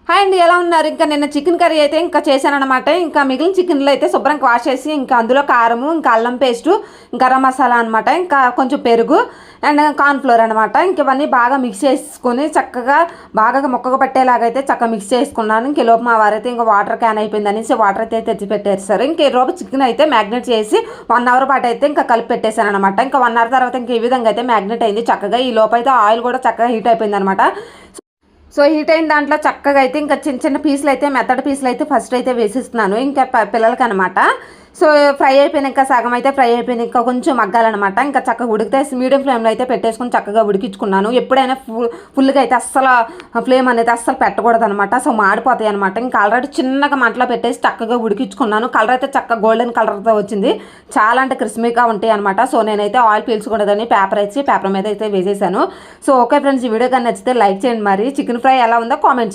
Hi అండి, ఎలా ఉన్నారు? ఇంకా నిన్న చికెన్ కర్రీ అయితే ఇంకా చేశానమాట. ఇంకా మిగిలిన చికెన్లో అయితే శుభ్రంగా వాష్ చేసి ఇంకా అందులో కారము, ఇంకా అల్లం పేస్టు, గరం మసాలా అనమాట, ఇంకా కొంచెం పెరుగు అండ్ కార్న్ఫ్లోర్ అనమాట. ఇంక ఇవన్నీ బాగా మిక్స్ చేసుకుని చక్కగా బాగా మొక్కగా పట్టేలాగైతే చక్కగా మిక్స్ చేసుకున్నాను. ఇంక లోపు మా వారైతే ఇంకా వాటర్ క్యాన్ అయిపోయింది అనేసి వాటర్ అయితే తెచ్చి పెట్టేస్తారు. ఇంక ఈ లోపు చికెన్ అయితే మ్యాగ్నెట్ చేసి 1 అవర్ పాటు అయితే ఇంకా కలిపి పెట్టేశాను అనమాట. ఇంకా 1 అవర్ తర్వాత ఇంకా ఈ విధంగా అయితే మ్యాగ్నెట్ అయింది చక్కగా. ఈ లోపు అయితే ఆయిల్ కూడా చక్కగా హీట్ అయిపోయింది అనమాట. సో హీట్ అయిన దాంట్లో చక్కగా అయితే ఇంకా చిన్న చిన్న పీసులు అయితే మెత్తడి పీసులు అయితే ఫస్ట్ అయితే వేసిస్తున్నాను ఇంకా పిల్లలకి అనమాట. సో ఫ్రై అయిపోయినాక సగం అయితే ఫ్రై అయిపోయింది, ఇంకా కొంచెం మగ్గాలన్నమాట. ఇంకా చక్కగా ఉడికితే మీడియం ఫ్లేమ్లో అయితే పెట్టేసుకొని చక్కగా ఉడికించుకున్నాను. ఎప్పుడైనా ఫుల్గా అయితే అస్సలు ఫ్లేమ్ అనేది అస్సలు పెట్టకూడదు అనమాట. సో మాడిపోతాయి అనమాట. ఇంకా ఆల్రెడీ చిన్నగా మంటలో పెట్టేసి చక్కగా ఉడికించుకున్నాను. కలర్ అయితే చక్కగా గోల్డెన్ కలర్తో వచ్చింది. చాలా అంటే క్రిస్మీగా ఉంటాయి అనమాట. సో నేనైతే ఆయిల్ పీల్చకూడదని పేపర్ మీద అయితే వేసేసాను. సో ఓకే ఫ్రెండ్స్, ఈ వీడియో కానీ నచ్చితే లైక్ చేయండి. మరి చికెన్ ఫ్రై ఎలా ఉందో కామెంట్ చేయండి.